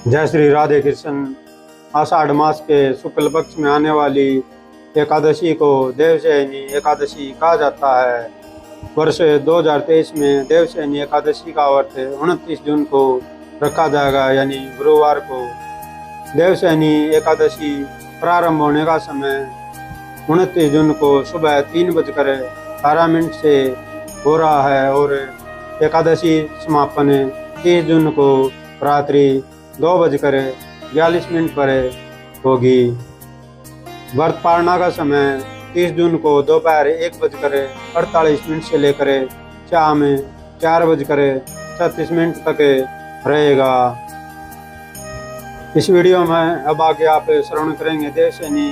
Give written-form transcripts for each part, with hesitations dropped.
जय श्री राधे कृष्ण। आषाढ़ मास के शुक्ल पक्ष में आने वाली एकादशी को देवशयनी एकादशी कहा जाता है। वर्ष 2023 में देवशयनी एकादशी का व्रत 29 जून को रखा जाएगा, यानी गुरुवार को। देवशयनी एकादशी प्रारंभ होने का समय 29 जून को सुबह 3:18 से हो रहा है और एकादशी समापन 30 जून को रात्रि 2:42 पर होगी। व्रत पारणा का समय 30 जून को दोपहर 1:48 से लेकर शाम 4:36 तक रहेगा। इस वीडियो में अब आगे आप श्रवण करेंगे देवशयनी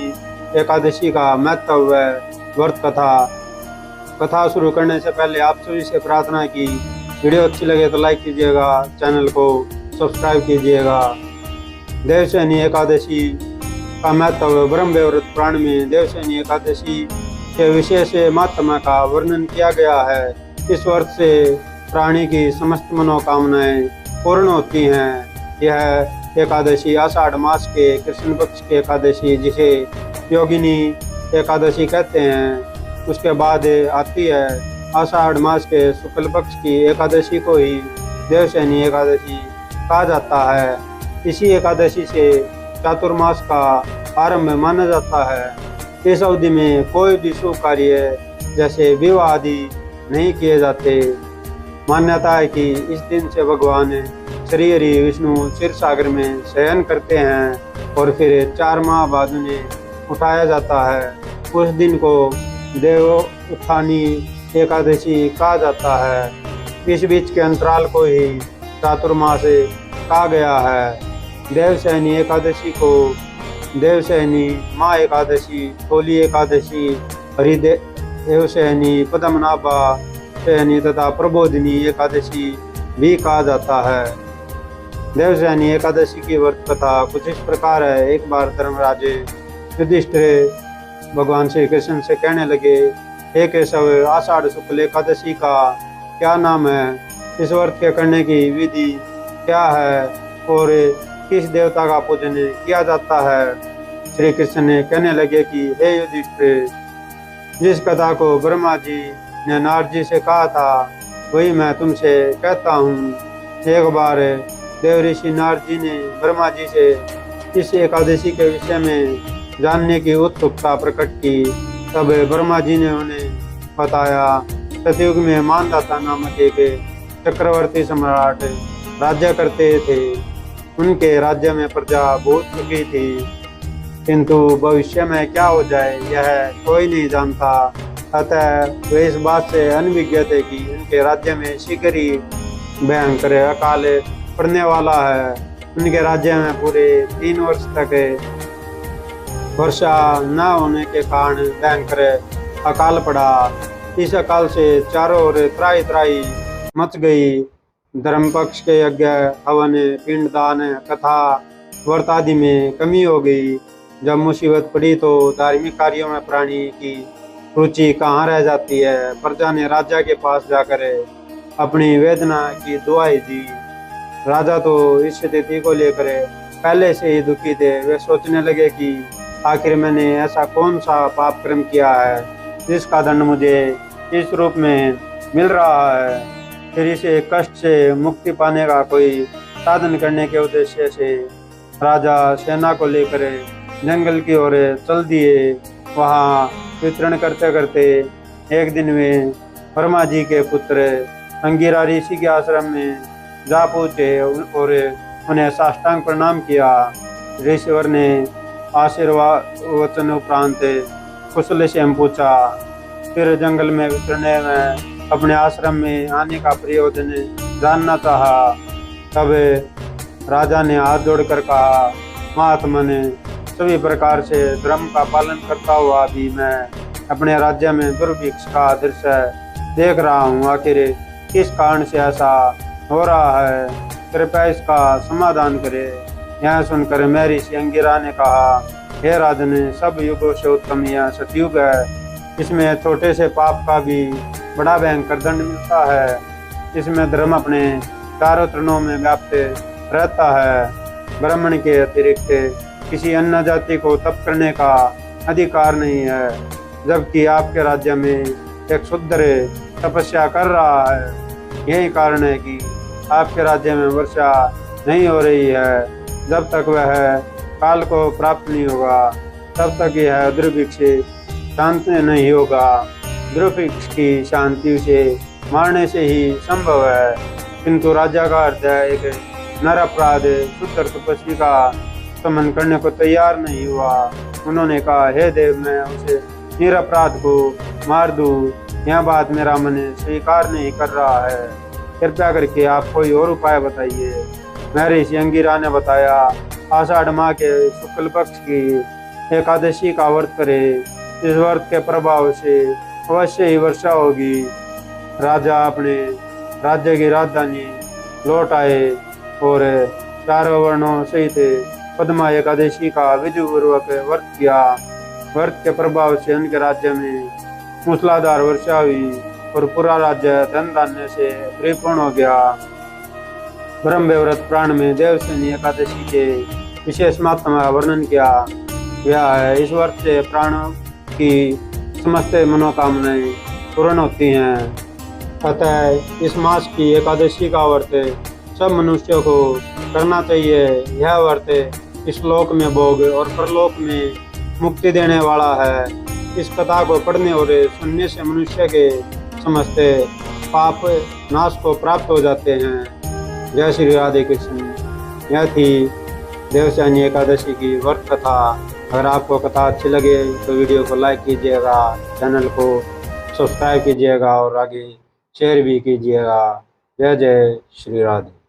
एकादशी का महत्व व व्रत कथा शुरू करने से पहले आप सभी से प्रार्थना की वीडियो अच्छी लगे तो लाइक कीजिएगा, चैनल को सब्सक्राइब कीजिएगा। देवशयनी एकादशी का महत्व ब्रह्म व्रत पुराण में देवशयनी एकादशी के विशेष महात्मा का वर्णन किया गया है। इस व्रत से प्राणी की समस्त मनोकामनाएं पूर्ण होती हैं। यह एकादशी आषाढ़ मास के कृष्ण पक्ष की एकादशी, जिसे योगिनी एकादशी कहते हैं, उसके बाद आती है आषाढ़ मास के शुक्ल पक्ष की एकादशी को ही देवशयनी एकादशी कहा जाता है। इसी एकादशी से चातुर्मास का आरंभ माना जाता है। इस अवधि में कोई भी शुभ कार्य जैसे विवाह आदि नहीं किए जाते। मान्यता है कि इस दिन से भगवान श्री हरि विष्णु क्षीर सागर में शयन करते हैं और फिर 4 माह बाद उन्हें उठाया जाता है। उस दिन को देव उत्थानी एकादशी कहा जाता है। इस बीच के अंतराल को ही चातुर्मास कहा गया है। देवशयनी एकादशी को देवशयनी, माँ एकादशी, होली एकादशी, हरिदेवशयनी, पद्मनाभा शयनी तथा प्रबोधिनी एकादशी भी कहा जाता है। देवशयनी एकादशी की व्रत कथा कुछ इस प्रकार है। एक बार धर्मराज युधिष्ठिर भगवान श्री कृष्ण से कहने लगे, हे केशव, आषाढ़ शुक्ल एकादशी का क्या नाम है? इस व्रत के करने की विधि क्या है और किस देवता का पूजन किया जाता है? श्री कृष्ण ने कहने लगे कि हे युधिष्ठिर, जिस कथा को ब्रह्मा जी ने नारद जी से कहा था वही मैं तुमसे कहता हूँ। एक बार देव ऋषि नारद जी ने ब्रह्मा जी से इस एकादशी के विषय में जानने की उत्सुकता प्रकट की। तब ब्रह्मा जी ने उन्हें बताया, सतयुग में मानदाता नामक एक चक्रवर्ती सम्राट राज्य करते थे। उनके राज्य में प्रजा बहुत सुखी थी, किंतु भविष्य में क्या हो जाए यह कोई नहीं जानता। अतः वे इस बात से अनभिज्ञ थे कि उनके राज्य में शीघ्र ही भयंकर अकाल पड़ने वाला है। उनके राज्य में पूरे 3 वर्ष तक वर्षा न होने के कारण भयंकर अकाल पड़ा। इस अकाल से चारों ओर त्राही त्राही मच गई। धर्म पक्ष के यज्ञ, हवन, पिंडदान, कथा, व्रत आदि में कमी हो गई। जब मुसीबत पड़ी तो धार्मिक कार्यों में प्राणी की रुचि कहाँ रह जाती है। प्रजा ने राजा के पास जाकर अपनी वेदना की दुआई दी। राजा तो इस स्थिति को लेकर पहले से ही दुखी थे। वे सोचने लगे कि आखिर मैंने ऐसा कौन सा पाप कर्म किया है जिसका दंड मुझे इस रूप में मिल रहा है। फिर इसे कष्ट से मुक्ति पाने का कोई साधन करने के उद्देश्य से राजा सेना को लेकर जंगल की ओर चल दिए। वहाँ विचरण करते करते एक दिन वे ब्रह्मा जी के पुत्र अंगिरा ऋषि के आश्रम में जा पहुँचे और उन्हें साष्टांग प्रणाम किया। ऋषिवर ने आशीर्वाद वचन उपरांत कुशल से पूछा। फिर जंगल में विचरने में अपने आश्रम में आने का प्रयोजन जानना चाहा। तब राजा ने हाथ जोड़कर कहा, महात्मन, सभी प्रकार से धर्म का पालन करता हुआ भी मैं अपने राज्य में दुर्भिक्ष का दृश्य देख रहा हूँ। आखिर किस कारण से ऐसा हो रहा है? कृपया इसका समाधान करे। यह सुनकर मैं ऋषि अंगिरा ने कहा, हे राजन, सब युगों से उत्तम यह सतयुग है। इसमें छोटे से पाप का भी बड़ा भयंकर दंड मिलता है। इसमें धर्म अपने चारों तृणों में व्याप्त रहता है। ब्राह्मण के अतिरिक्त किसी अन्य जाति को तप करने का अधिकार नहीं है, जबकि आपके राज्य में एक शूद्र तपस्या कर रहा है। यही कारण है कि आपके राज्य में वर्षा नहीं हो रही है। जब तक वह काल को प्राप्त नहीं होगा तब तक यह दुर्भिक्ष शांत नहीं होगा। दुर्भिक्ष की शांति से मारने से ही संभव है, किंतु राजा का अर्थ है एक नर अपराध शूद्र तपस्वी का समन करने को तैयार नहीं हुआ। उन्होंने कहा, हे देव, मैं उसे निरपराध को मार दूं, यह बात मेरा मन स्वीकार नहीं कर रहा है। कृपया करके आप कोई और उपाय बताइए। महर्षि अंगिरा ने बताया, आषाढ़ माह के शुक्ल पक्ष की एकादशी का व्रत करे। इस व्रत के प्रभाव से अवश्य ही वर्षा होगी। राजा अपने राज्य की राजधानी लौट आए और चारों वर्णों सहित पद्मा एकादशी का विधिपूर्वक व्रत किया। व्रत के प्रभाव से उनके राज्य में मूसलाधार वर्षा हुई और पूरा राज्य धन धान्य से परिपूर्ण हो गया। ब्रह्म व्रत पुराण में देवशयनी एकादशी के विशेष महत्व का वर्णन किया गया है। इस व्रत से प्राणों की समस्त मनोकामनाएं पूर्ण होती हैं। अतः इस मास की एकादशी का व्रत सब मनुष्यों को करना चाहिए। यह व्रत इस लोक में भोग और परलोक में मुक्ति देने वाला है। इस कथा को पढ़ने और सुनने से मनुष्य के समस्त पाप नाश को प्राप्त हो जाते हैं। जय श्री राधे कृष्ण। यह थी देवशयनी एकादशी की व्रत कथा। अगर आपको कथा अच्छी लगे तो वीडियो को लाइक कीजिएगा, चैनल को सब्सक्राइब कीजिएगा और आगे शेयर भी कीजिएगा। जय जय श्री राधे।